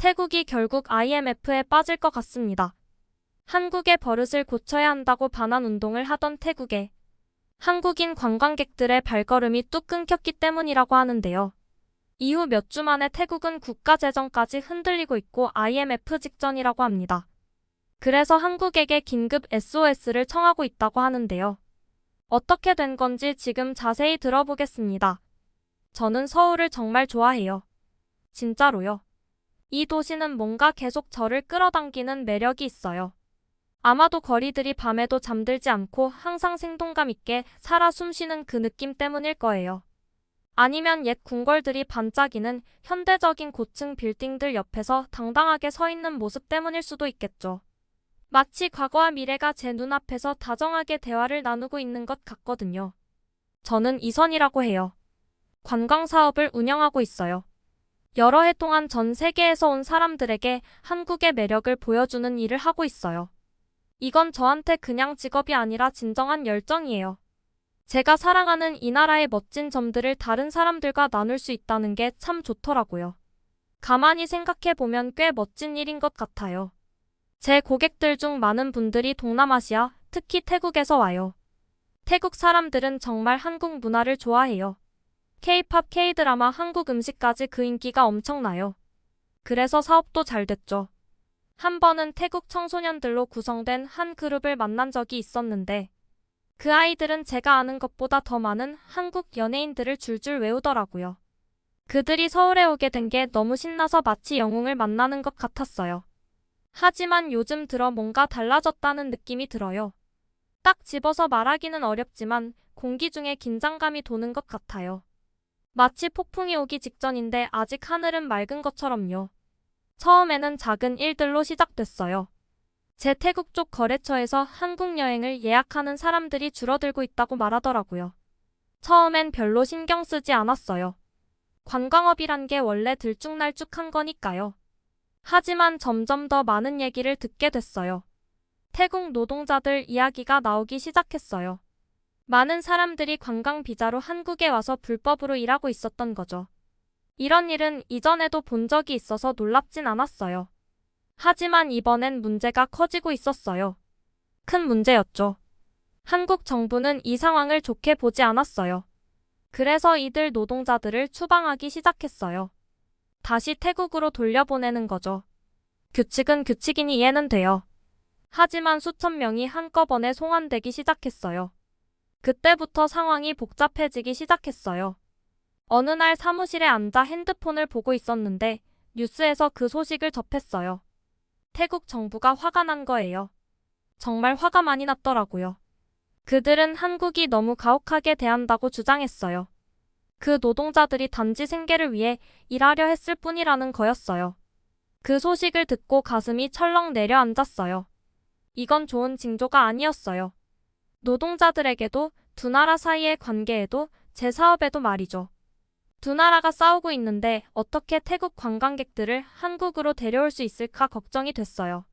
태국이 결국 IMF에 빠질 것 같습니다. 한국의 버릇을 고쳐야 한다고 반환 운동을 하던 태국에 한국인 관광객들의 발걸음이 뚝 끊겼기 때문이라고 하는데요. 이후 몇 주 만에 태국은 국가 재정까지 흔들리고 있고 IMF 직전이라고 합니다. 그래서 한국에게 긴급 SOS를 청하고 있다고 하는데요. 어떻게 된 건지 지금 자세히 들어보겠습니다. 저는 서울을 정말 좋아해요. 진짜로요. 이 도시는 뭔가 계속 저를 끌어당기는 매력이 있어요. 아마도 거리들이 밤에도 잠들지 않고 항상 생동감 있게 살아 숨쉬는 그 느낌 때문일 거예요. 아니면 옛 궁궐들이 반짝이는 현대적인 고층 빌딩들 옆에서 당당하게 서 있는 모습 때문일 수도 있겠죠. 마치 과거와 미래가 제 눈앞에서 다정하게 대화를 나누고 있는 것 같거든요. 저는 이선이라고 해요. 관광 사업을 운영하고 있어요. 여러 해 동안 전 세계에서 온 사람들에게 한국의 매력을 보여주는 일을 하고 있어요. 이건 저한테 그냥 직업이 아니라 진정한 열정이에요. 제가 사랑하는 이 나라의 멋진 점들을 다른 사람들과 나눌 수 있다는 게 참 좋더라고요. 가만히 생각해보면 꽤 멋진 일인 것 같아요. 제 고객들 중 많은 분들이 동남아시아, 특히 태국에서 와요. 태국 사람들은 정말 한국 문화를 좋아해요. K-팝, K-드라마, 한국 음식까지 그 인기가 엄청나요. 그래서 사업도 잘 됐죠. 한 번은 태국 청소년들로 구성된 한 그룹을 만난 적이 있었는데 그 아이들은 제가 아는 것보다 더 많은 한국 연예인들을 줄줄 외우더라고요. 그들이 서울에 오게 된 게 너무 신나서 마치 영웅을 만나는 것 같았어요. 하지만 요즘 들어 뭔가 달라졌다는 느낌이 들어요. 딱 집어서 말하기는 어렵지만 공기 중에 긴장감이 도는 것 같아요. 마치 폭풍이 오기 직전인데 아직 하늘은 맑은 것처럼요. 처음에는 작은 일들로 시작됐어요. 제 태국 쪽 거래처에서 한국 여행을 예약하는 사람들이 줄어들고 있다고 말하더라고요. 처음엔 별로 신경 쓰지 않았어요. 관광업이란 게 원래 들쭉날쭉한 거니까요. 하지만 점점 더 많은 얘기를 듣게 됐어요. 태국 노동자들 이야기가 나오기 시작했어요. 많은 사람들이 관광 비자로 한국에 와서 불법으로 일하고 있었던 거죠. 이런 일은 이전에도 본 적이 있어서 놀랍진 않았어요. 하지만 이번엔 문제가 커지고 있었어요. 큰 문제였죠. 한국 정부는 이 상황을 좋게 보지 않았어요. 그래서 이들 노동자들을 추방하기 시작했어요. 다시 태국으로 돌려보내는 거죠. 규칙은 규칙이니 이해는 돼요. 하지만 수천 명이 한꺼번에 송환되기 시작했어요. 그때부터 상황이 복잡해지기 시작했어요. 어느 날 사무실에 앉아 핸드폰을 보고 있었는데 뉴스에서 그 소식을 접했어요. 태국 정부가 화가 난 거예요. 정말 화가 많이 났더라고요. 그들은 한국이 너무 가혹하게 대한다고 주장했어요. 그 노동자들이 단지 생계를 위해 일하려 했을 뿐이라는 거였어요. 그 소식을 듣고 가슴이 철렁 내려앉았어요. 이건 좋은 징조가 아니었어요. 노동자들에게도 두 나라 사이의 관계에도 제 사업에도 말이죠. 두 나라가 싸우고 있는데 어떻게 태국 관광객들을 한국으로 데려올 수 있을까 걱정이 됐어요.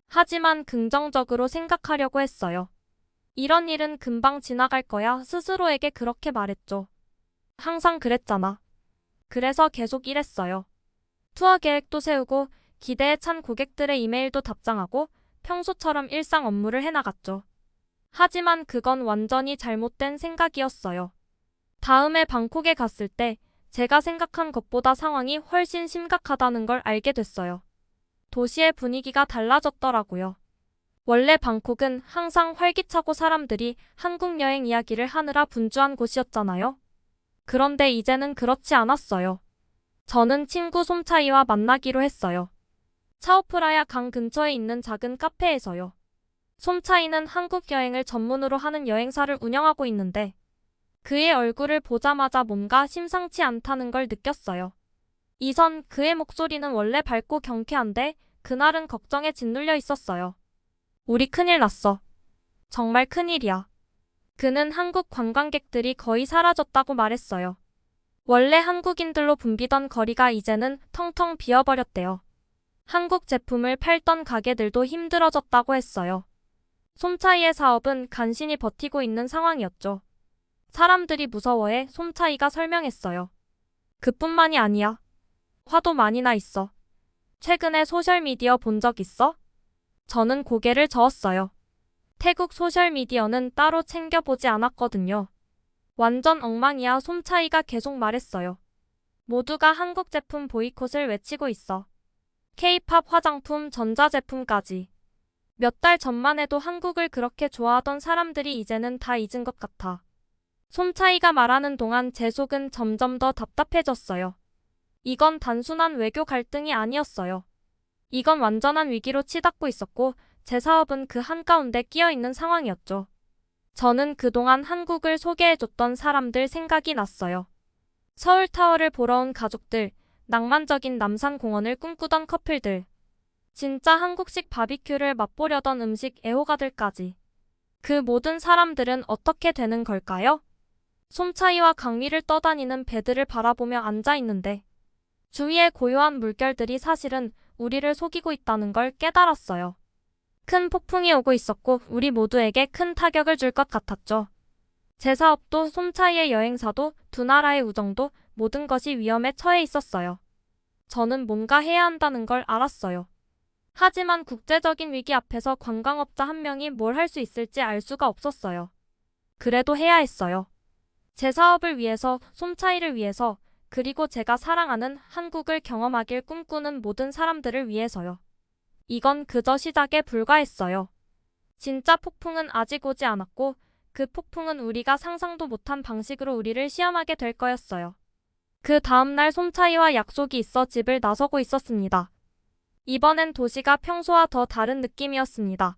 하지만 긍정적으로 생각하려고 했어요. 이런 일은 금방 지나갈 거야 스스로에게 그렇게 말했죠. 항상 그랬잖아. 그래서 계속 일했어요. 투어 계획도 세우고 기대에 찬 고객들의 이메일도 답장하고 평소처럼 일상 업무를 해나갔죠. 하지만 그건 완전히 잘못된 생각이었어요. 다음에 방콕에 갔을 때 제가 생각한 것보다 상황이 훨씬 심각하다는 걸 알게 됐어요. 도시의 분위기가 달라졌더라고요. 원래 방콕은 항상 활기차고 사람들이 한국 여행 이야기를 하느라 분주한 곳이었잖아요. 그런데 이제는 그렇지 않았어요. 저는 친구 솜차이와 만나기로 했어요. 차오프라야 강 근처에 있는 작은 카페에서요. 솜차이는 한국 여행을 전문으로 하는 여행사를 운영하고 있는데 그의 얼굴을 보자마자 뭔가 심상치 않다는 걸 느꼈어요. 이선 그의 목소리는 원래 밝고 경쾌한데 그날은 걱정에 짓눌려 있었어요. 우리 큰일 났어. 정말 큰일이야. 그는 한국 관광객들이 거의 사라졌다고 말했어요. 원래 한국인들로 붐비던 거리가 이제는 텅텅 비어버렸대요. 한국 제품을 팔던 가게들도 힘들어졌다고 했어요. 솜차이의 사업은 간신히 버티고 있는 상황이었죠. 사람들이 무서워해 솜차이가 설명했어요. 그뿐만이 아니야. 화도 많이 나 있어. 최근에 소셜미디어 본 적 있어? 저는 고개를 저었어요. 태국 소셜미디어는 따로 챙겨보지 않았거든요. 완전 엉망이야. 솜차이가 계속 말했어요. 모두가 한국 제품 보이콧을 외치고 있어. K-팝 화장품, 전자제품까지. 몇 달 전만 해도 한국을 그렇게 좋아하던 사람들이 이제는 다 잊은 것 같아. 솜차이가 말하는 동안 제 속은 점점 더 답답해졌어요. 이건 단순한 외교 갈등이 아니었어요. 이건 완전한 위기로 치닫고 있었고 제 사업은 그 한가운데 끼어 있는 상황이었죠. 저는 그동안 한국을 소개해줬던 사람들 생각이 났어요. 서울타워를 보러 온 가족들, 낭만적인 남산공원을 꿈꾸던 커플들, 진짜 한국식 바비큐를 맛보려던 음식 애호가들까지. 그 모든 사람들은 어떻게 되는 걸까요? 솜차이와 강미를 떠다니는 배들을 바라보며 앉아있는데 주위의 고요한 물결들이 사실은 우리를 속이고 있다는 걸 깨달았어요. 큰 폭풍이 오고 있었고 우리 모두에게 큰 타격을 줄 것 같았죠. 제 사업도 솜차이의 여행사도 두 나라의 우정도 모든 것이 위험에 처해 있었어요. 저는 뭔가 해야 한다는 걸 알았어요. 하지만 국제적인 위기 앞에서 관광업자 한 명이 뭘 할 수 있을지 알 수가 없었어요. 그래도 해야 했어요. 제 사업을 위해서, 솜차이를 위해서, 그리고 제가 사랑하는 한국을 경험하길 꿈꾸는 모든 사람들을 위해서요. 이건 그저 시작에 불과했어요. 진짜 폭풍은 아직 오지 않았고 그 폭풍은 우리가 상상도 못한 방식으로 우리를 시험하게 될 거였어요. 그 다음날 솜차이와 약속이 있어 집을 나서고 있었습니다. 이번엔 도시가 평소와 더 다른 느낌이었습니다.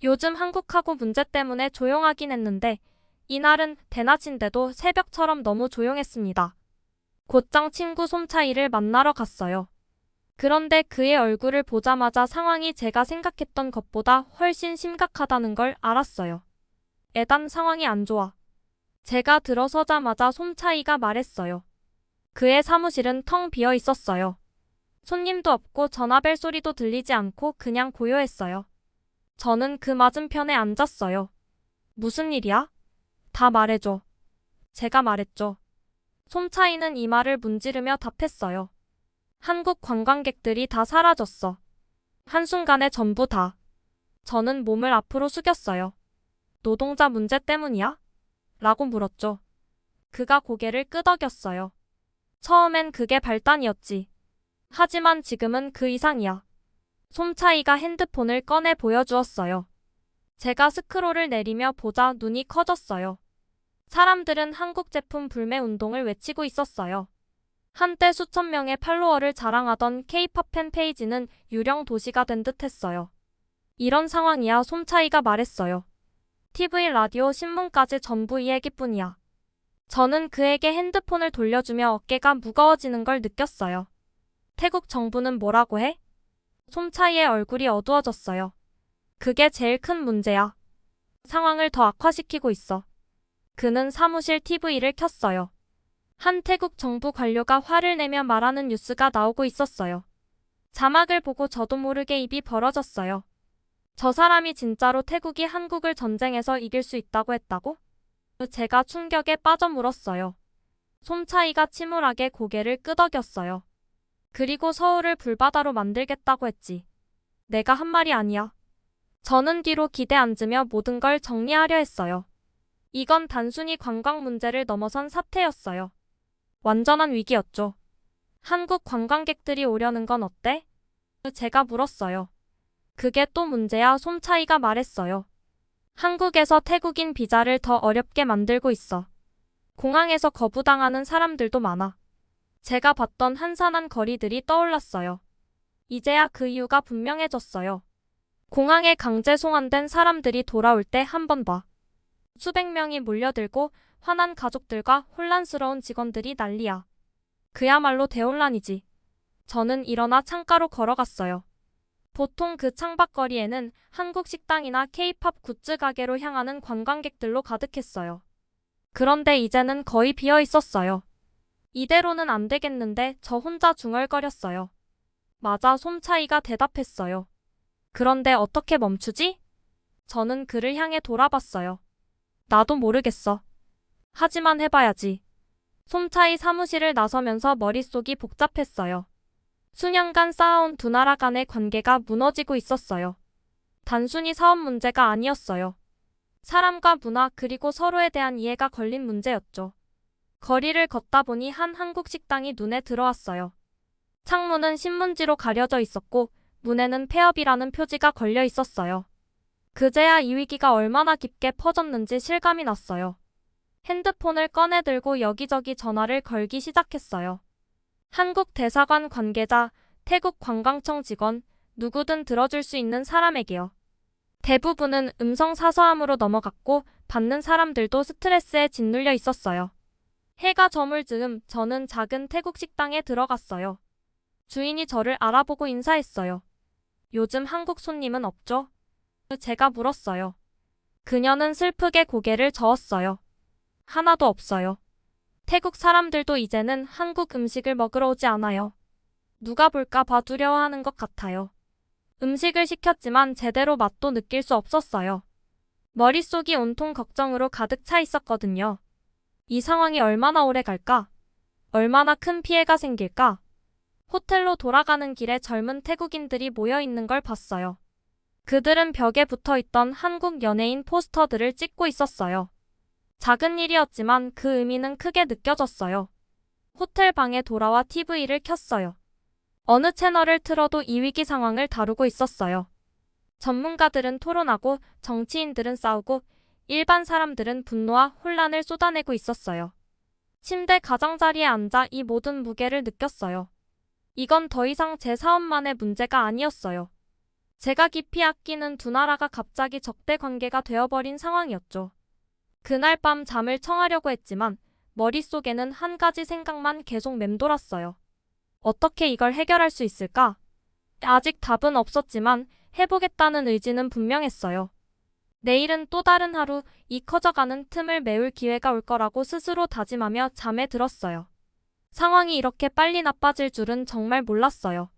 요즘 한국하고 문제 때문에 조용하긴 했는데 이날은 대낮인데도 새벽처럼 너무 조용했습니다. 곧장 친구 솜차이를 만나러 갔어요. 그런데 그의 얼굴을 보자마자 상황이 제가 생각했던 것보다 훨씬 심각하다는 걸 알았어요. 애단 상황이 안 좋아. 제가 들어서자마자 솜차이가 말했어요. 그의 사무실은 텅 비어 있었어요. 손님도 없고 전화벨 소리도 들리지 않고 그냥 고요했어요. 저는 그 맞은편에 앉았어요. 무슨 일이야? 다 말해줘. 제가 말했죠. 솜차이는 이 말을 문지르며 답했어요. 한국 관광객들이 다 사라졌어. 한순간에 전부 다. 저는 몸을 앞으로 숙였어요. 노동자 문제 때문이야? 라고 물었죠. 그가 고개를 끄덕였어요. 처음엔 그게 발단이었지. 하지만 지금은 그 이상이야. 솜차이가 핸드폰을 꺼내 보여주었어요. 제가 스크롤을 내리며 보자 눈이 커졌어요. 사람들은 한국 제품 불매 운동을 외치고 있었어요. 한때 수천 명의 팔로워를 자랑하던 K-팝 팬페이지는 유령 도시가 된 듯했어요. 이런 상황이야. 솜차이가 말했어요. TV, 라디오, 신문까지 전부 이 얘기뿐이야. 저는 그에게 핸드폰을 돌려주며 어깨가 무거워지는 걸 느꼈어요. 태국 정부는 뭐라고 해? 솜차이의 얼굴이 어두워졌어요. 그게 제일 큰 문제야. 상황을 더 악화시키고 있어. 그는 사무실 TV를 켰어요. 한 태국 정부 관료가 화를 내며 말하는 뉴스가 나오고 있었어요. 자막을 보고 저도 모르게 입이 벌어졌어요. 저 사람이 진짜로 태국이 한국을 전쟁에서 이길 수 있다고 했다고? 제가 충격에 빠져 물었어요. 솜차이가 침울하게 고개를 끄덕였어요. 그리고 서울을 불바다로 만들겠다고 했지. 내가 한 말이 아니야. 저는 뒤로 기대 앉으며 모든 걸 정리하려 했어요. 이건 단순히 관광 문제를 넘어선 사태였어요. 완전한 위기였죠. 한국 관광객들이 오려는 건 어때? 제가 물었어요. 그게 또 문제야. 솜차이가 말했어요. 한국에서 태국인 비자를 더 어렵게 만들고 있어. 공항에서 거부당하는 사람들도 많아. 제가 봤던 한산한 거리들이 떠올랐어요. 이제야 그 이유가 분명해졌어요. 공항에 강제 송환된 사람들이 돌아올 때 한 번 봐. 수백 명이 몰려들고 화난 가족들과 혼란스러운 직원들이 난리야. 그야말로 대혼란이지. 저는 일어나 창가로 걸어갔어요. 보통 그 창밖거리에는 한국 식당이나 K-팝 굿즈 가게로 향하는 관광객들로 가득했어요. 그런데 이제는 거의 비어 있었어요. 이대로는 안 되겠는데 저 혼자 중얼거렸어요. 맞아. 솜차이가 대답했어요. 그런데 어떻게 멈추지? 저는 그를 향해 돌아봤어요. 나도 모르겠어. 하지만 해봐야지. 솜차이 사무실을 나서면서 머릿속이 복잡했어요. 수년간 쌓아온 두 나라 간의 관계가 무너지고 있었어요. 단순히 사업 문제가 아니었어요. 사람과 문화 그리고 서로에 대한 이해가 걸린 문제였죠. 거리를 걷다 보니 한 한국 식당이 눈에 들어왔어요. 창문은 신문지로 가려져 있었고 문에는 폐업이라는 표지가 걸려 있었어요. 그제야 이 위기가 얼마나 깊게 퍼졌는지 실감이 났어요. 핸드폰을 꺼내 들고 여기저기 전화를 걸기 시작했어요. 한국 대사관 관계자, 태국 관광청 직원, 누구든 들어줄 수 있는 사람에게요. 대부분은 음성 사서함으로 넘어갔고 받는 사람들도 스트레스에 짓눌려 있었어요. 해가 저물 즈음 저는 작은 태국 식당에 들어갔어요. 주인이 저를 알아보고 인사했어요. 요즘 한국 손님은 없죠? 제가 물었어요. 그녀는 슬프게 고개를 저었어요. 하나도 없어요. 태국 사람들도 이제는 한국 음식을 먹으러 오지 않아요. 누가 볼까 봐 두려워하는 것 같아요. 음식을 시켰지만 제대로 맛도 느낄 수 없었어요. 머릿속이 온통 걱정으로 가득 차 있었거든요. 이 상황이 얼마나 오래 갈까? 얼마나 큰 피해가 생길까? 호텔로 돌아가는 길에 젊은 태국인들이 모여 있는 걸 봤어요. 그들은 벽에 붙어 있던 한국 연예인 포스터들을 찍고 있었어요. 작은 일이었지만 그 의미는 크게 느껴졌어요. 호텔 방에 돌아와 TV를 켰어요. 어느 채널을 틀어도 이 위기 상황을 다루고 있었어요. 전문가들은 토론하고 정치인들은 싸우고 일반 사람들은 분노와 혼란을 쏟아내고 있었어요. 침대 가장자리에 앉아 이 모든 무게를 느꼈어요. 이건 더 이상 제 사업만의 문제가 아니었어요. 제가 깊이 아끼는 두 나라가 갑자기 적대 관계가 되어버린 상황이었죠. 그날 밤 잠을 청하려고 했지만 머릿속에는 한 가지 생각만 계속 맴돌았어요. 어떻게 이걸 해결할 수 있을까? 아직 답은 없었지만 해보겠다는 의지는 분명했어요. 내일은 또 다른 하루, 이 커져가는 틈을 메울 기회가 올 거라고 스스로 다짐하며 잠에 들었어요. 상황이 이렇게 빨리 나빠질 줄은 정말 몰랐어요.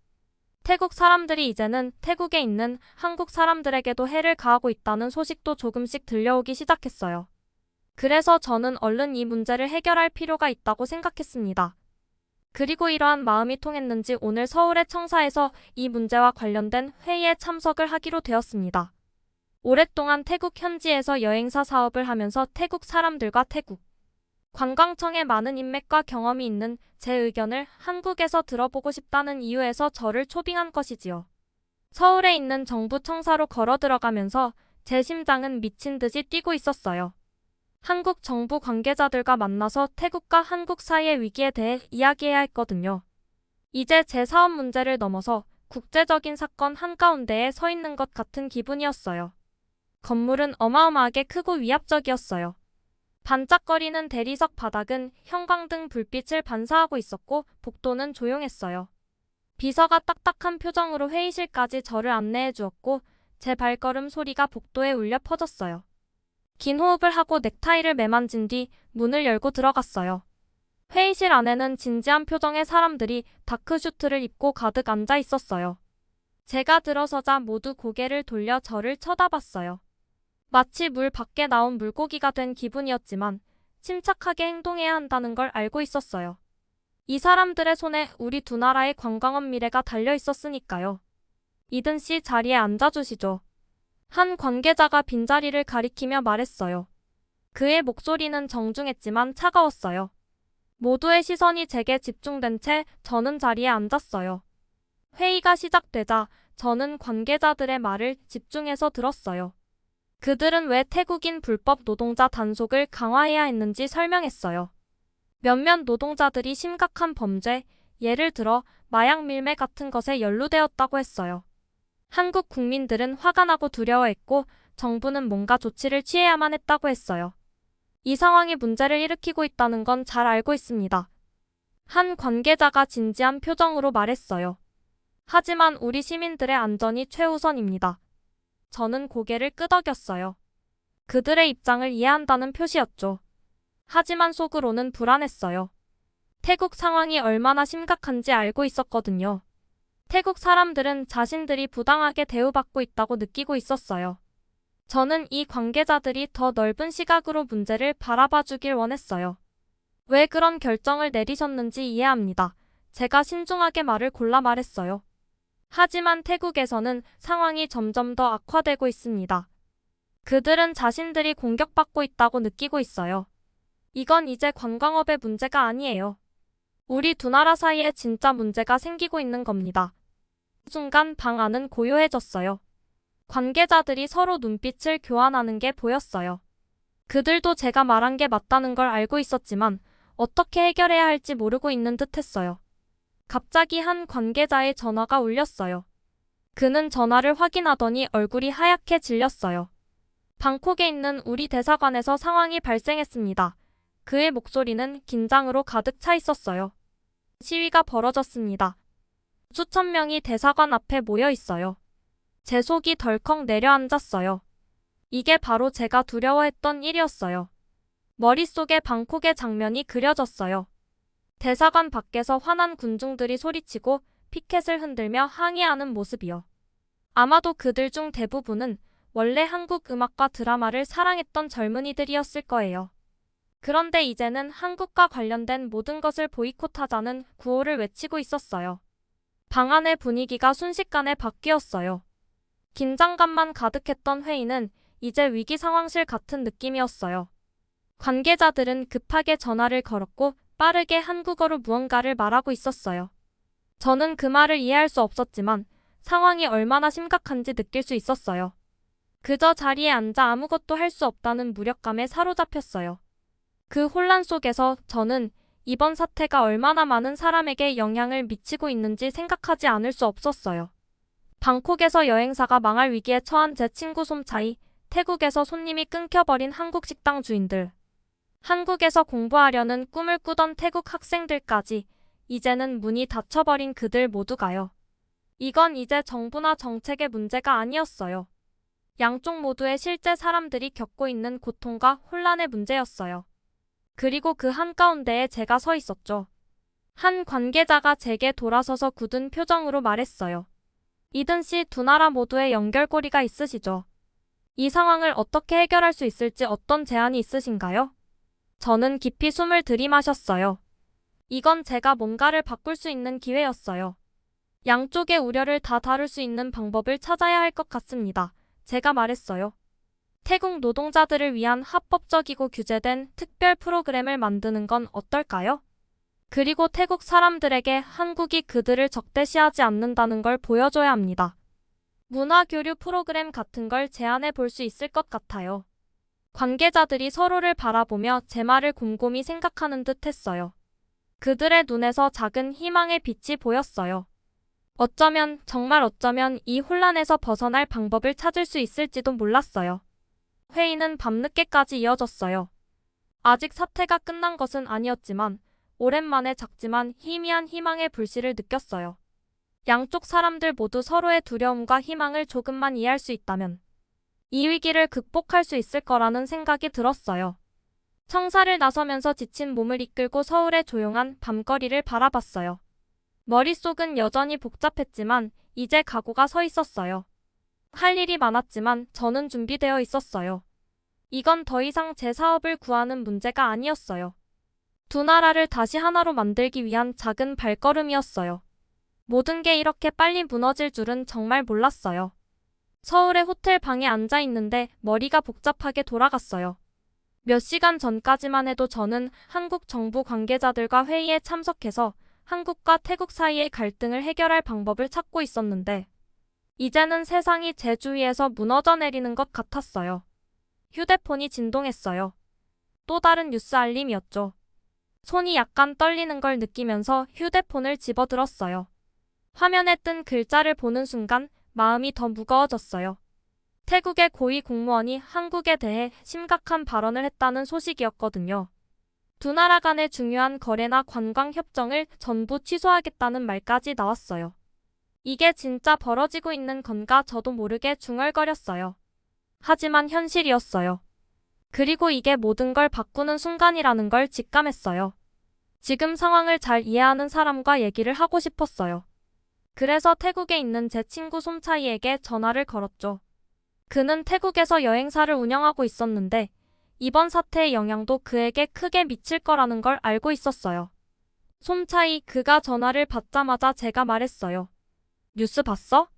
태국 사람들이 이제는 태국에 있는 한국 사람들에게도 해를 가하고 있다는 소식도 조금씩 들려오기 시작했어요. 그래서 저는 얼른 이 문제를 해결할 필요가 있다고 생각했습니다. 그리고 이러한 마음이 통했는지 오늘 서울의 청사에서 이 문제와 관련된 회의에 참석을 하기로 되었습니다. 오랫동안 태국 현지에서 여행사 사업을 하면서 태국 사람들과 태국 관광청에 많은 인맥과 경험이 있는 제 의견을 한국에서 들어보고 싶다는 이유에서 저를 초빙한 것이지요. 서울에 있는 정부 청사로 걸어 들어가면서 제 심장은 미친 듯이 뛰고 있었어요. 한국 정부 관계자들과 만나서 태국과 한국 사이의 위기에 대해 이야기해야 했거든요. 이제 제 사업 문제를 넘어서 국제적인 사건 한가운데에 서 있는 것 같은 기분이었어요. 건물은 어마어마하게 크고 위압적이었어요. 반짝거리는 대리석 바닥은 형광등 불빛을 반사하고 있었고 복도는 조용했어요. 비서가 딱딱한 표정으로 회의실까지 저를 안내해 주었고 제 발걸음 소리가 복도에 울려 퍼졌어요. 긴 호흡을 하고 넥타이를 매만진 뒤 문을 열고 들어갔어요. 회의실 안에는 진지한 표정의 사람들이 다크슈트를 입고 가득 앉아 있었어요. 제가 들어서자 모두 고개를 돌려 저를 쳐다봤어요. 마치 물 밖에 나온 물고기가 된 기분이었지만 침착하게 행동해야 한다는 걸 알고 있었어요. 이 사람들의 손에 우리 두 나라의 관광업 미래가 달려 있었으니까요. 이든 씨 자리에 앉아주시죠. 한 관계자가 빈자리를 가리키며 말했어요. 그의 목소리는 정중했지만 차가웠어요. 모두의 시선이 제게 집중된 채 저는 자리에 앉았어요. 회의가 시작되자 저는 관계자들의 말을 집중해서 들었어요. 그들은 왜 태국인 불법 노동자 단속을 강화해야 했는지 설명했어요. 몇몇 노동자들이 심각한 범죄, 예를 들어 마약 밀매 같은 것에 연루되었다고 했어요. 한국 국민들은 화가 나고 두려워했고 정부는 뭔가 조치를 취해야만 했다고 했어요. 이 상황이 문제를 일으키고 있다는 건 잘 알고 있습니다. 한 관계자가 진지한 표정으로 말했어요. 하지만 우리 시민들의 안전이 최우선입니다. 저는 고개를 끄덕였어요. 그들의 입장을 이해한다는 표시였죠. 하지만 속으로는 불안했어요. 태국 상황이 얼마나 심각한지 알고 있었거든요. 태국 사람들은 자신들이 부당하게 대우받고 있다고 느끼고 있었어요. 저는 이 관계자들이 더 넓은 시각으로 문제를 바라봐 주길 원했어요. 왜 그런 결정을 내리셨는지 이해합니다. 제가 신중하게 말을 골라 말했어요. 하지만 태국에서는 상황이 점점 더 악화되고 있습니다. 그들은 자신들이 공격받고 있다고 느끼고 있어요. 이건 이제 관광업의 문제가 아니에요. 우리 두 나라 사이에 진짜 문제가 생기고 있는 겁니다. 순간 방 안은 고요해졌어요. 관계자들이 서로 눈빛을 교환하는 게 보였어요. 그들도 제가 말한 게 맞다는 걸 알고 있었지만 어떻게 해결해야 할지 모르고 있는 듯했어요. 갑자기 한 관계자의 전화가 울렸어요. 그는 전화를 확인하더니 얼굴이 하얗게 질렸어요. 방콕에 있는 우리 대사관에서 상황이 발생했습니다. 그의 목소리는 긴장으로 가득 차 있었어요. 시위가 벌어졌습니다. 수천 명이 대사관 앞에 모여 있어요. 제 속이 덜컥 내려앉았어요. 이게 바로 제가 두려워했던 일이었어요. 머릿속에 방콕의 장면이 그려졌어요. 대사관 밖에서 화난 군중들이 소리치고 피켓을 흔들며 항의하는 모습이요. 아마도 그들 중 대부분은 원래 한국 음악과 드라마를 사랑했던 젊은이들이었을 거예요. 그런데 이제는 한국과 관련된 모든 것을 보이콧하자는 구호를 외치고 있었어요. 방 안의 분위기가 순식간에 바뀌었어요. 긴장감만 가득했던 회의는 이제 위기 상황실 같은 느낌이었어요. 관계자들은 급하게 전화를 걸었고 빠르게 한국어로 무언가를 말하고 있었어요. 저는 그 말을 이해할 수 없었지만 상황이 얼마나 심각한지 느낄 수 있었어요. 그저 자리에 앉아 아무것도 할 수 없다는 무력감에 사로잡혔어요. 그 혼란 속에서 저는 이번 사태가 얼마나 많은 사람에게 영향을 미치고 있는지 생각하지 않을 수 없었어요. 방콕에서 여행사가 망할 위기에 처한 제 친구 솜차이, 태국에서 손님이 끊겨버린 한국 식당 주인들, 한국에서 공부하려는 꿈을 꾸던 태국 학생들까지 이제는 문이 닫혀버린 그들 모두가요. 이건 이제 정부나 정책의 문제가 아니었어요. 양쪽 모두의 실제 사람들이 겪고 있는 고통과 혼란의 문제였어요. 그리고 그 한가운데에 제가 서 있었죠. 한 관계자가 제게 돌아서서 굳은 표정으로 말했어요. 이든 씨, 두 나라 모두에 연결고리가 있으시죠? 이 상황을 어떻게 해결할 수 있을지 어떤 제안이 있으신가요? 저는 깊이 숨을 들이마셨어요. 이건 제가 뭔가를 바꿀 수 있는 기회였어요. 양쪽의 우려를 다 다룰 수 있는 방법을 찾아야 할 것 같습니다. 제가 말했어요. 태국 노동자들을 위한 합법적이고 규제된 특별 프로그램을 만드는 건 어떨까요? 그리고 태국 사람들에게 한국이 그들을 적대시하지 않는다는 걸 보여줘야 합니다. 문화교류 프로그램 같은 걸 제안해 볼 수 있을 것 같아요. 관계자들이 서로를 바라보며 제 말을 곰곰이 생각하는 듯 했어요. 그들의 눈에서 작은 희망의 빛이 보였어요. 어쩌면, 정말 어쩌면 이 혼란에서 벗어날 방법을 찾을 수 있을지도 몰랐어요. 회의는 밤늦게까지 이어졌어요. 아직 사태가 끝난 것은 아니었지만 오랜만에 작지만 희미한 희망의 불씨를 느꼈어요. 양쪽 사람들 모두 서로의 두려움과 희망을 조금만 이해할 수 있다면 이 위기를 극복할 수 있을 거라는 생각이 들었어요. 청사를 나서면서 지친 몸을 이끌고 서울의 조용한 밤거리를 바라봤어요. 머릿속은 여전히 복잡했지만 이제 각오가 서 있었어요. 할 일이 많았지만 저는 준비되어 있었어요. 이건 더 이상 제 사업을 구하는 문제가 아니었어요. 두 나라를 다시 하나로 만들기 위한 작은 발걸음이었어요. 모든 게 이렇게 빨리 무너질 줄은 정말 몰랐어요. 서울의 호텔 방에 앉아 있는데 머리가 복잡하게 돌아갔어요. 몇 시간 전까지만 해도 저는 한국 정부 관계자들과 회의에 참석해서 한국과 태국 사이의 갈등을 해결할 방법을 찾고 있었는데 이제는 세상이 제 주위에서 무너져 내리는 것 같았어요. 휴대폰이 진동했어요. 또 다른 뉴스 알림이었죠. 손이 약간 떨리는 걸 느끼면서 휴대폰을 집어들었어요. 화면에 뜬 글자를 보는 순간 마음이 더 무거워졌어요. 태국의 고위 공무원이 한국에 대해 심각한 발언을 했다는 소식이었거든요. 두 나라 간의 중요한 거래나 관광 협정을 전부 취소하겠다는 말까지 나왔어요. 이게 진짜 벌어지고 있는 건가 저도 모르게 중얼거렸어요. 하지만 현실이었어요. 그리고 이게 모든 걸 바꾸는 순간이라는 걸 직감했어요. 지금 상황을 잘 이해하는 사람과 얘기를 하고 싶었어요. 그래서 태국에 있는 제 친구 솜차이에게 전화를 걸었죠. 그는 태국에서 여행사를 운영하고 있었는데 이번 사태의 영향도 그에게 크게 미칠 거라는 걸 알고 있었어요. 솜차이 그가 전화를 받자마자 제가 말했어요. 뉴스 봤어?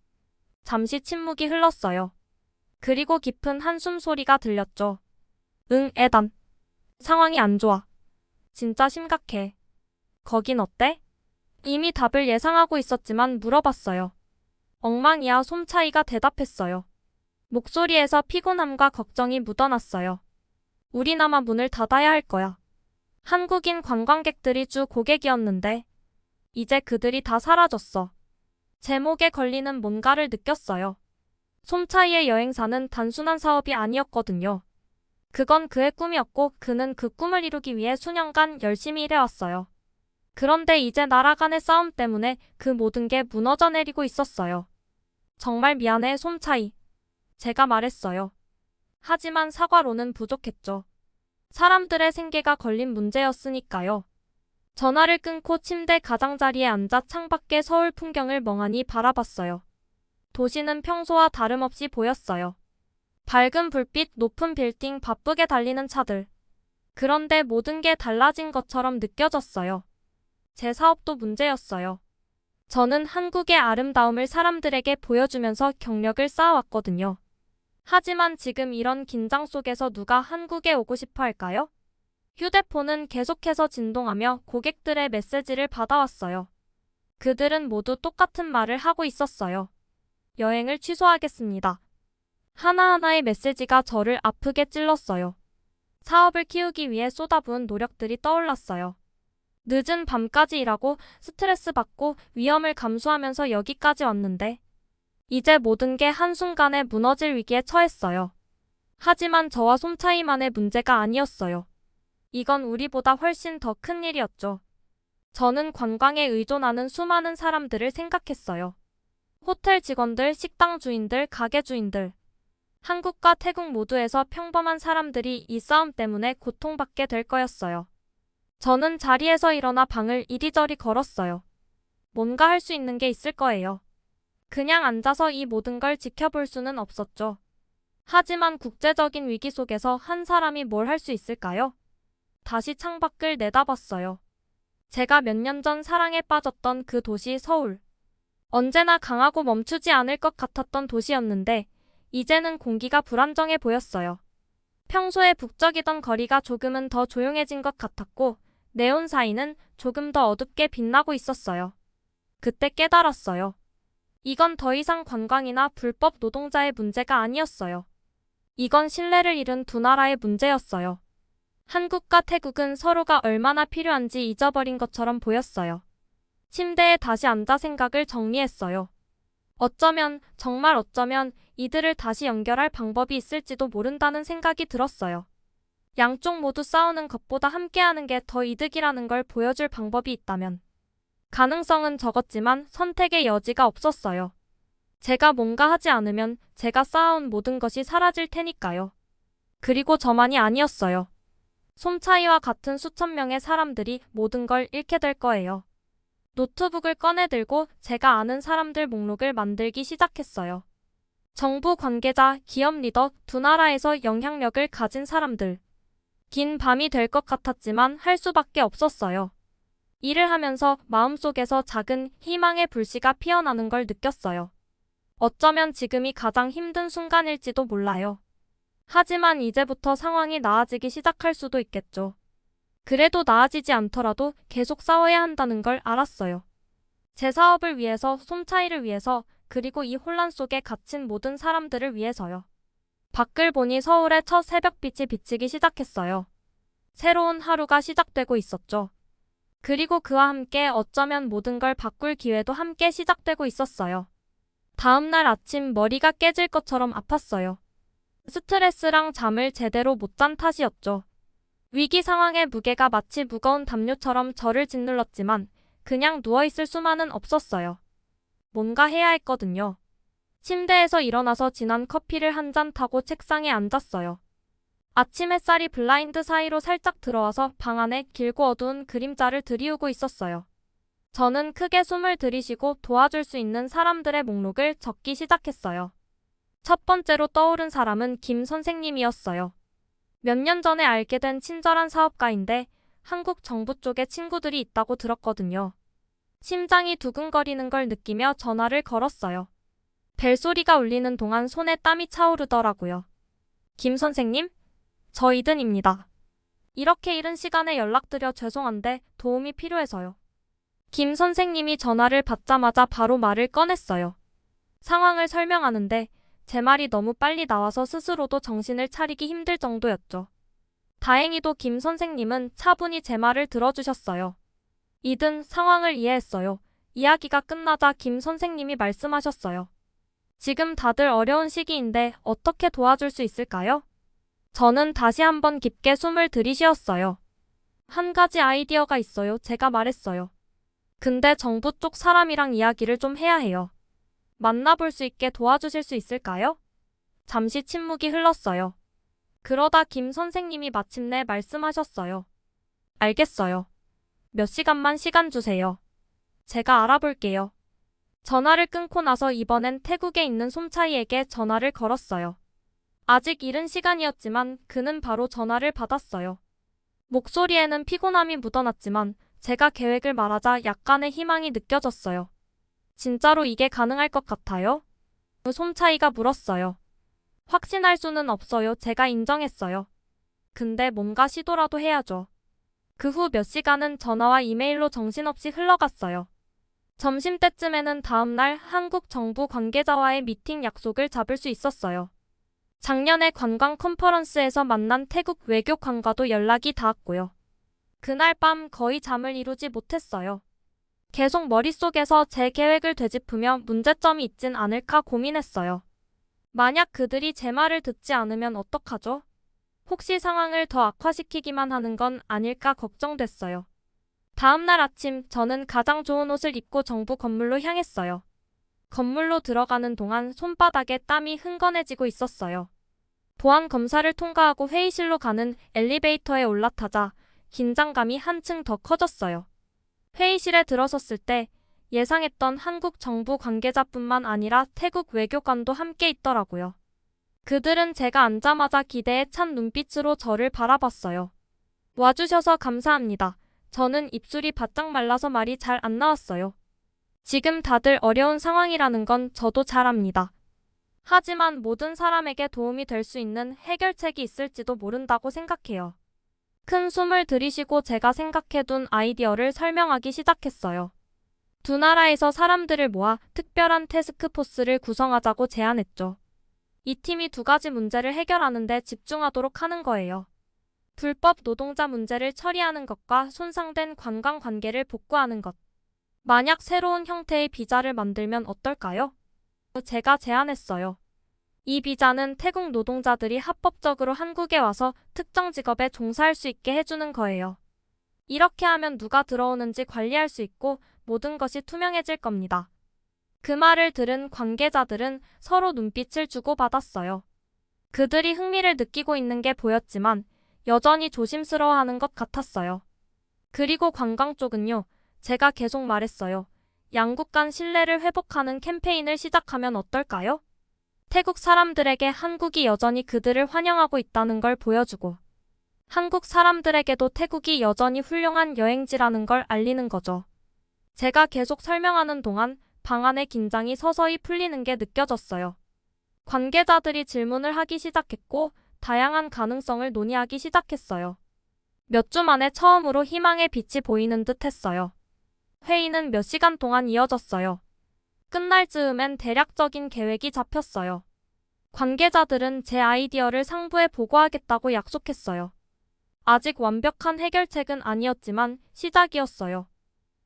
잠시 침묵이 흘렀어요. 그리고 깊은 한숨 소리가 들렸죠. 응, 애단. 상황이 안 좋아. 진짜 심각해. 거긴 어때? 이미 답을 예상하고 있었지만 물어봤어요. 엉망이야 솜차이가 대답했어요. 목소리에서 피곤함과 걱정이 묻어났어요. 우리나마 문을 닫아야 할 거야. 한국인 관광객들이 주 고객이었는데 이제 그들이 다 사라졌어. 제목에 걸리는 뭔가를 느꼈어요. 솜차이의 여행사는 단순한 사업이 아니었거든요. 그건 그의 꿈이었고 그는 그 꿈을 이루기 위해 수년간 열심히 일해왔어요. 그런데 이제 나라 간의 싸움 때문에 그 모든 게 무너져 내리고 있었어요. 정말 미안해 솜차이. 제가 말했어요. 하지만 사과로는 부족했죠. 사람들의 생계가 걸린 문제였으니까요. 전화를 끊고 침대 가장자리에 앉아 창밖의 서울 풍경을 멍하니 바라봤어요. 도시는 평소와 다름없이 보였어요. 밝은 불빛, 높은 빌딩, 바쁘게 달리는 차들. 그런데 모든 게 달라진 것처럼 느껴졌어요. 제 사업도 문제였어요. 저는 한국의 아름다움을 사람들에게 보여주면서 경력을 쌓아왔거든요. 하지만 지금 이런 긴장 속에서 누가 한국에 오고 싶어 할까요? 휴대폰은 계속해서 진동하며 고객들의 메시지를 받아왔어요. 그들은 모두 똑같은 말을 하고 있었어요. 여행을 취소하겠습니다. 하나하나의 메시지가 저를 아프게 찔렀어요. 사업을 키우기 위해 쏟아부은 노력들이 떠올랐어요. 늦은 밤까지 일하고 스트레스 받고 위험을 감수하면서 여기까지 왔는데 이제 모든 게 한순간에 무너질 위기에 처했어요. 하지만 저와 솜차이만의 문제가 아니었어요. 이건 우리보다 훨씬 더 큰 일이었죠. 저는 관광에 의존하는 수많은 사람들을 생각했어요. 호텔 직원들, 식당 주인들, 가게 주인들. 한국과 태국 모두에서 평범한 사람들이 이 싸움 때문에 고통받게 될 거였어요. 저는 자리에서 일어나 방을 이리저리 걸었어요. 뭔가 할 수 있는 게 있을 거예요. 그냥 앉아서 이 모든 걸 지켜볼 수는 없었죠. 하지만 국제적인 위기 속에서 한 사람이 뭘 할 수 있을까요? 다시 창밖을 내다봤어요. 제가 몇 년 전 사랑에 빠졌던 그 도시 서울. 언제나 강하고 멈추지 않을 것 같았던 도시였는데 이제는 공기가 불안정해 보였어요. 평소에 북적이던 거리가 조금은 더 조용해진 것 같았고 네온 사이는 조금 더 어둡게 빛나고 있었어요. 그때 깨달았어요. 이건 더 이상 관광이나 불법 노동자의 문제가 아니었어요. 이건 신뢰를 잃은 두 나라의 문제였어요. 한국과 태국은 서로가 얼마나 필요한지 잊어버린 것처럼 보였어요. 침대에 다시 앉아 생각을 정리했어요. 어쩌면, 정말 어쩌면 이들을 다시 연결할 방법이 있을지도 모른다는 생각이 들었어요. 양쪽 모두 싸우는 것보다 함께하는 게 더 이득이라는 걸 보여줄 방법이 있다면. 가능성은 적었지만 선택의 여지가 없었어요. 제가 뭔가 하지 않으면 제가 쌓아온 모든 것이 사라질 테니까요. 그리고 저만이 아니었어요. 솜차이와 같은 수천 명의 사람들이 모든 걸 잃게 될 거예요. 노트북을 꺼내들고 제가 아는 사람들 목록을 만들기 시작했어요. 정부 관계자, 기업 리더, 두 나라에서 영향력을 가진 사람들. 긴 밤이 될 것 같았지만 할 수밖에 없었어요. 일을 하면서 마음속에서 작은 희망의 불씨가 피어나는 걸 느꼈어요. 어쩌면 지금이 가장 힘든 순간일지도 몰라요. 하지만 이제부터 상황이 나아지기 시작할 수도 있겠죠. 그래도 나아지지 않더라도 계속 싸워야 한다는 걸 알았어요. 제 사업을 위해서, 솜차이를 위해서, 그리고 이 혼란 속에 갇힌 모든 사람들을 위해서요. 밖을 보니 서울의 첫 새벽빛이 비치기 시작했어요. 새로운 하루가 시작되고 있었죠. 그리고 그와 함께 어쩌면 모든 걸 바꿀 기회도 함께 시작되고 있었어요. 다음 날 아침 머리가 깨질 것처럼 아팠어요. 스트레스랑 잠을 제대로 못 잔 탓이었죠. 위기 상황의 무게가 마치 무거운 담요처럼 저를 짓눌렀지만 그냥 누워있을 수만은 없었어요. 뭔가 해야 했거든요. 침대에서 일어나서 진한 커피를 한 잔 타고 책상에 앉았어요. 아침 햇살이 블라인드 사이로 살짝 들어와서 방 안에 길고 어두운 그림자를 들이우고 있었어요. 저는 크게 숨을 들이쉬고 도와줄 수 있는 사람들의 목록을 적기 시작했어요. 첫 번째로 떠오른 사람은 김 선생님이었어요. 몇 년 전에 알게 된 친절한 사업가인데 한국 정부 쪽에 친구들이 있다고 들었거든요. 심장이 두근거리는 걸 느끼며 전화를 걸었어요. 벨소리가 울리는 동안 손에 땀이 차오르더라고요. 김 선생님? 저 이든입니다. 이렇게 이른 시간에 연락드려 죄송한데 도움이 필요해서요. 김 선생님이 전화를 받자마자 바로 말을 꺼냈어요. 상황을 설명하는데 제 말이 너무 빨리 나와서 스스로도 정신을 차리기 힘들 정도였죠. 다행히도 김 선생님은 차분히 제 말을 들어주셨어요. 이든 상황을 이해했어요. 이야기가 끝나자 김 선생님이 말씀하셨어요. 지금 다들 어려운 시기인데 어떻게 도와줄 수 있을까요? 저는 다시 한번 깊게 숨을 들이쉬었어요. 한 가지 아이디어가 있어요. 제가 말했어요. 근데 정부 쪽 사람이랑 이야기를 좀 해야 해요. 만나볼 수 있게 도와주실 수 있을까요? 잠시 침묵이 흘렀어요. 그러다 김 선생님이 마침내 말씀하셨어요. 알겠어요. 몇 시간만 시간 주세요. 제가 알아볼게요. 전화를 끊고 나서 이번엔 태국에 있는 솜차이에게 전화를 걸었어요. 아직 이른 시간이었지만 그는 바로 전화를 받았어요. 목소리에는 피곤함이 묻어났지만 제가 계획을 말하자 약간의 희망이 느껴졌어요. 진짜로 이게 가능할 것 같아요? 솜차이가 물었어요. 확신할 수는 없어요. 제가 인정했어요. 근데 뭔가 시도라도 해야죠. 그 후 몇 시간은 전화와 이메일로 정신없이 흘러갔어요. 점심때쯤에는 다음날 한국 정부 관계자와의 미팅 약속을 잡을 수 있었어요. 작년에 관광 컨퍼런스에서 만난 태국 외교관과도 연락이 닿았고요. 그날 밤 거의 잠을 이루지 못했어요. 계속 머릿속에서 제 계획을 되짚으며 문제점이 있진 않을까 고민했어요. 만약 그들이 제 말을 듣지 않으면 어떡하죠? 혹시 상황을 더 악화시키기만 하는 건 아닐까 걱정됐어요. 다음날 아침 저는 가장 좋은 옷을 입고 정부 건물로 향했어요. 건물로 들어가는 동안 손바닥에 땀이 흥건해지고 있었어요. 보안 검사를 통과하고 회의실로 가는 엘리베이터에 올라타자 긴장감이 한층 더 커졌어요. 회의실에 들어섰을 때 예상했던 한국 정부 관계자뿐만 아니라 태국 외교관도 함께 있더라고요. 그들은 제가 앉자마자 기대에 찬 눈빛으로 저를 바라봤어요. 와주셔서 감사합니다. 저는 입술이 바짝 말라서 말이 잘 안 나왔어요. 지금 다들 어려운 상황이라는 건 저도 잘 압니다. 하지만 모든 사람에게 도움이 될 수 있는 해결책이 있을지도 모른다고 생각해요. 큰 숨을 들이쉬고 제가 생각해둔 아이디어를 설명하기 시작했어요. 두 나라에서 사람들을 모아 특별한 태스크포스를 구성하자고 제안했죠. 이 팀이 두 가지 문제를 해결하는데 집중하도록 하는 거예요. 불법 노동자 문제를 처리하는 것과 손상된 관광 관계를 복구하는 것. 만약 새로운 형태의 비자를 만들면 어떨까요? 제가 제안했어요. 이 비자는 태국 노동자들이 합법적으로 한국에 와서 특정 직업에 종사할 수 있게 해주는 거예요. 이렇게 하면 누가 들어오는지 관리할 수 있고 모든 것이 투명해질 겁니다. 그 말을 들은 관계자들은 서로 눈빛을 주고받았어요. 그들이 흥미를 느끼고 있는 게 보였지만 여전히 조심스러워하는 것 같았어요. 그리고 관광 쪽은요. 제가 계속 말했어요. 양국 간 신뢰를 회복하는 캠페인을 시작하면 어떨까요? 태국 사람들에게 한국이 여전히 그들을 환영하고 있다는 걸 보여주고 한국 사람들에게도 태국이 여전히 훌륭한 여행지라는 걸 알리는 거죠. 제가 계속 설명하는 동안 방 안의 긴장이 서서히 풀리는 게 느껴졌어요. 관계자들이 질문을 하기 시작했고 다양한 가능성을 논의하기 시작했어요. 몇 주 만에 처음으로 희망의 빛이 보이는 듯 했어요. 회의는 몇 시간 동안 이어졌어요. 끝날 즈음엔 대략적인 계획이 잡혔어요. 관계자들은 제 아이디어를 상부에 보고하겠다고 약속했어요. 아직 완벽한 해결책은 아니었지만 시작이었어요.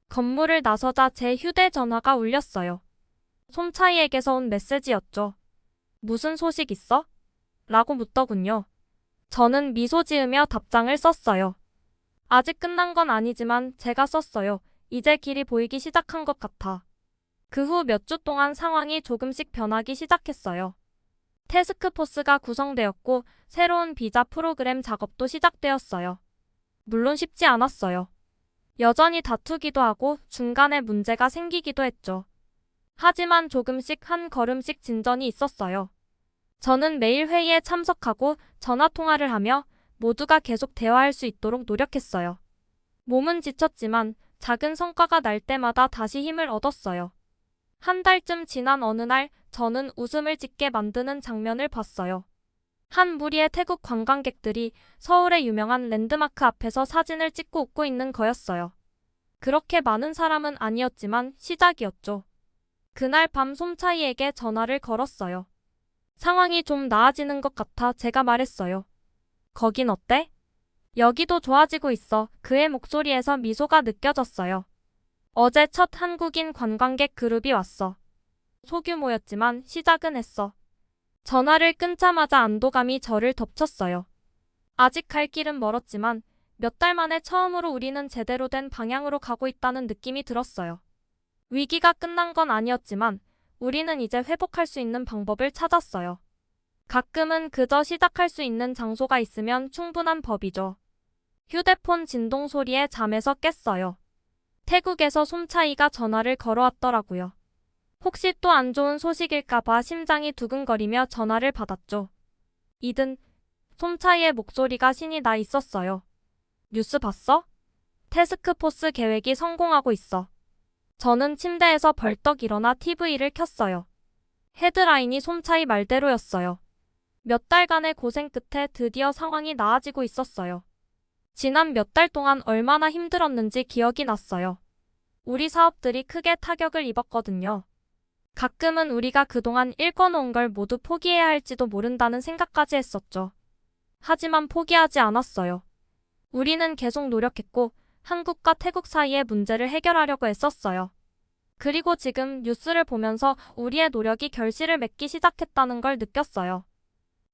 건물을 나서자 제 휴대전화가 울렸어요. 솜차이에게서 온 메시지였죠. 무슨 소식 있어? 라고 묻더군요. 저는 미소 지으며 답장을 썼어요. 아직 끝난 건 아니지만 제가 썼어요. 이제 길이 보이기 시작한 것 같아. 그 후 몇 주 동안 상황이 조금씩 변하기 시작했어요. 태스크포스가 구성되었고 새로운 비자 프로그램 작업도 시작되었어요. 물론 쉽지 않았어요. 여전히 다투기도 하고 중간에 문제가 생기기도 했죠. 하지만 조금씩 한 걸음씩 진전이 있었어요. 저는 매일 회의에 참석하고 전화통화를 하며 모두가 계속 대화할 수 있도록 노력했어요. 몸은 지쳤지만 작은 성과가 날 때마다 다시 힘을 얻었어요. 한 달쯤 지난 어느 날 저는 웃음을 짓게 만드는 장면을 봤어요. 한 무리의 태국 관광객들이 서울의 유명한 랜드마크 앞에서 사진을 찍고 웃고 있는 거였어요. 그렇게 많은 사람은 아니었지만 시작이었죠. 그날 밤 솜차이에게 전화를 걸었어요. 상황이 좀 나아지는 것 같아 제가 말했어요. 거긴 어때? 여기도 좋아지고 있어. 그의 목소리에서 미소가 느껴졌어요. 어제 첫 한국인 관광객 그룹이 왔어. 소규모였지만 시작은 했어. 전화를 끊자마자 안도감이 저를 덮쳤어요. 아직 갈 길은 멀었지만 몇 달 만에 처음으로 우리는 제대로 된 방향으로 가고 있다는 느낌이 들었어요. 위기가 끝난 건 아니었지만 우리는 이제 회복할 수 있는 방법을 찾았어요. 가끔은 그저 시작할 수 있는 장소가 있으면 충분한 법이죠. 휴대폰 진동 소리에 잠에서 깼어요. 태국에서 솜차이가 전화를 걸어왔더라고요. 혹시 또 안 좋은 소식일까봐 심장이 두근거리며 전화를 받았죠. 이든, 솜차이의 목소리가 신이 나 있었어요. 뉴스 봤어? 태스크포스 계획이 성공하고 있어. 저는 침대에서 벌떡 일어나 TV를 켰어요. 헤드라인이 솜차이 말대로였어요. 몇 달간의 고생 끝에 드디어 상황이 나아지고 있었어요. 지난 몇 달 동안 얼마나 힘들었는지 기억이 났어요. 우리 사업들이 크게 타격을 입었거든요. 가끔은 우리가 그동안 일궈놓은 걸 모두 포기해야 할지도 모른다는 생각까지 했었죠. 하지만 포기하지 않았어요. 우리는 계속 노력했고 한국과 태국 사이의 문제를 해결하려고 애썼어요. 그리고 지금 뉴스를 보면서 우리의 노력이 결실을 맺기 시작했다는 걸 느꼈어요.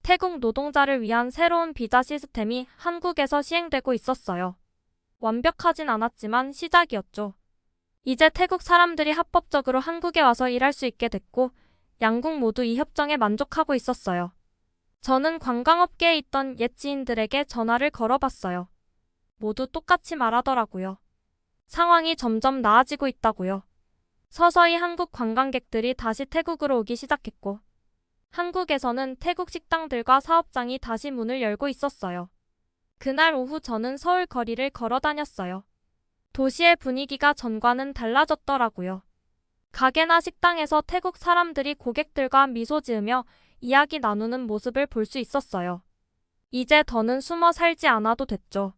태국 노동자를 위한 새로운 비자 시스템이 한국에서 시행되고 있었어요. 완벽하진 않았지만 시작이었죠. 이제 태국 사람들이 합법적으로 한국에 와서 일할 수 있게 됐고 양국 모두 이 협정에 만족하고 있었어요. 저는 관광업계에 있던 옛 지인들에게 전화를 걸어봤어요. 모두 똑같이 말하더라고요. 상황이 점점 나아지고 있다고요. 서서히 한국 관광객들이 다시 태국으로 오기 시작했고 한국에서는 태국 식당들과 사업장이 다시 문을 열고 있었어요. 그날 오후 저는 서울 거리를 걸어 다녔어요. 도시의 분위기가 전과는 달라졌더라고요. 가게나 식당에서 태국 사람들이 고객들과 미소 지으며 이야기 나누는 모습을 볼 수 있었어요. 이제 더는 숨어 살지 않아도 됐죠.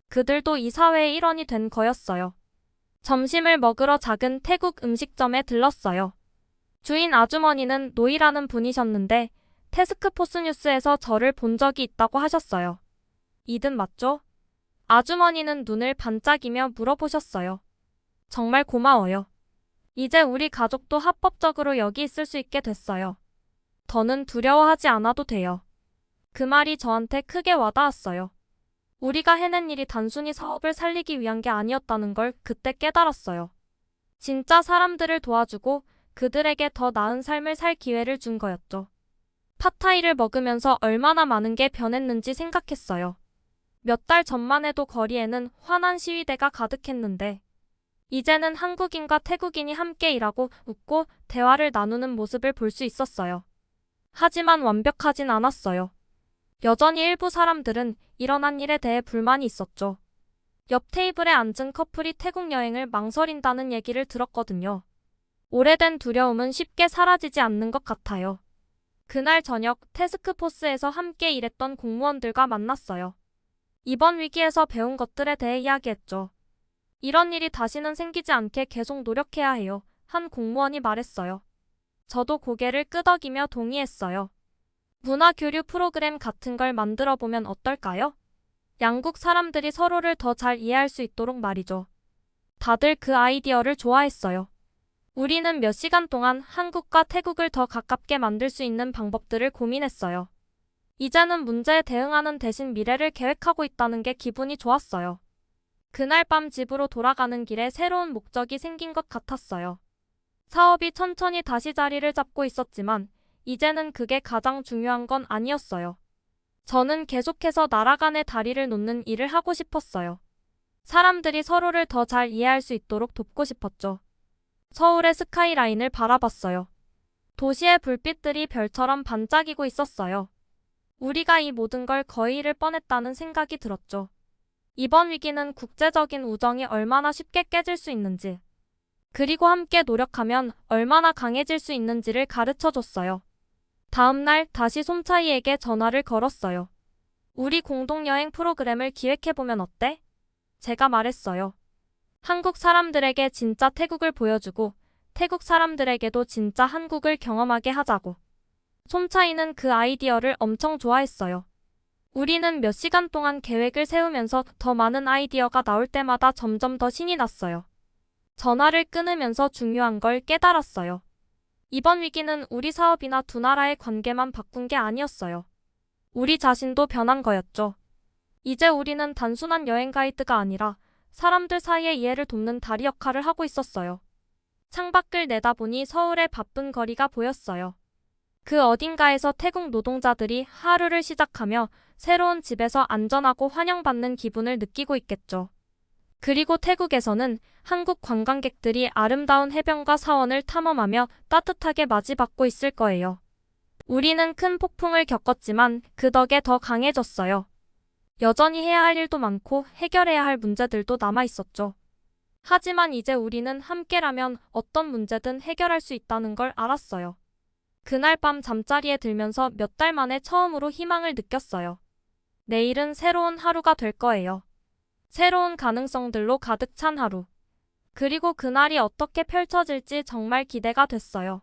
그들도 이 사회의 일원이 된 거였어요. 점심을 먹으러 작은 태국 음식점에 들렀어요. 주인 아주머니는 노이라는 분이셨는데 태스크포스 뉴스에서 저를 본 적이 있다고 하셨어요. 이든 맞죠? 아주머니는 눈을 반짝이며 물어보셨어요. 정말 고마워요. 이제 우리 가족도 합법적으로 여기 있을 수 있게 됐어요. 더는 두려워하지 않아도 돼요. 그 말이 저한테 크게 와닿았어요. 우리가 해낸 일이 단순히 사업을 살리기 위한 게 아니었다는 걸 그때 깨달았어요. 진짜 사람들을 도와주고 그들에게 더 나은 삶을 살 기회를 준 거였죠. 팟타이를 먹으면서 얼마나 많은 게 변했는지 생각했어요. 몇 달 전만 해도 거리에는 환한 시위대가 가득했는데 이제는 한국인과 태국인이 함께 일하고 웃고 대화를 나누는 모습을 볼 수 있었어요. 하지만 완벽하진 않았어요. 여전히 일부 사람들은 일어난 일에 대해 불만이 있었죠. 옆 테이블에 앉은 커플이 태국 여행을 망설인다는 얘기를 들었거든요. 오래된 두려움은 쉽게 사라지지 않는 것 같아요. 그날 저녁 태스크포스에서 함께 일했던 공무원들과 만났어요. 이번 위기에서 배운 것들에 대해 이야기했죠. 이런 일이 다시는 생기지 않게 계속 노력해야 해요. 한 공무원이 말했어요. 저도 고개를 끄덕이며 동의했어요. 문화 교류 프로그램 같은 걸 만들어 보면 어떨까요? 양국 사람들이 서로를 더 잘 이해할 수 있도록 말이죠. 다들 그 아이디어를 좋아했어요. 우리는 몇 시간 동안 한국과 태국을 더 가깝게 만들 수 있는 방법들을 고민했어요. 이제는 문제에 대응하는 대신 미래를 계획하고 있다는 게 기분이 좋았어요. 그날 밤 집으로 돌아가는 길에 새로운 목적이 생긴 것 같았어요. 사업이 천천히 다시 자리를 잡고 있었지만 이제는 그게 가장 중요한 건 아니었어요. 저는 계속해서 나라간의 다리를 놓는 일을 하고 싶었어요. 사람들이 서로를 더 잘 이해할 수 있도록 돕고 싶었죠. 서울의 스카이라인을 바라봤어요. 도시의 불빛들이 별처럼 반짝이고 있었어요. 우리가 이 모든 걸 거의 잃을 뻔했다는 생각이 들었죠. 이번 위기는 국제적인 우정이 얼마나 쉽게 깨질 수 있는지, 그리고 함께 노력하면 얼마나 강해질 수 있는지를 가르쳐 줬어요. 다음 날 다시 솜차이에게 전화를 걸었어요. 우리 공동여행 프로그램을 기획해보면 어때? 제가 말했어요. 한국 사람들에게 진짜 태국을 보여주고 태국 사람들에게도 진짜 한국을 경험하게 하자고. 솜차이는 그 아이디어를 엄청 좋아했어요. 우리는 몇 시간 동안 계획을 세우면서 더 많은 아이디어가 나올 때마다 점점 더 신이 났어요. 전화를 끊으면서 중요한 걸 깨달았어요. 이번 위기는 우리 사업이나 두 나라의 관계만 바꾼 게 아니었어요. 우리 자신도 변한 거였죠. 이제 우리는 단순한 여행 가이드가 아니라 사람들 사이의 이해를 돕는 다리 역할을 하고 있었어요. 창밖을 내다보니 서울의 바쁜 거리가 보였어요. 그 어딘가에서 태국 노동자들이 하루를 시작하며 새로운 집에서 안전하고 환영받는 기분을 느끼고 있겠죠. 그리고 태국에서는 한국 관광객들이 아름다운 해변과 사원을 탐험하며 따뜻하게 맞이받고 있을 거예요. 우리는 큰 폭풍을 겪었지만 그 덕에 더 강해졌어요. 여전히 해야 할 일도 많고 해결해야 할 문제들도 남아 있었죠. 하지만 이제 우리는 함께라면 어떤 문제든 해결할 수 있다는 걸 알았어요. 그날 밤 잠자리에 들면서 몇 달 만에 처음으로 희망을 느꼈어요. 내일은 새로운 하루가 될 거예요. 새로운 가능성들로 가득 찬 하루. 그리고 그날이 어떻게 펼쳐질지 정말 기대가 됐어요.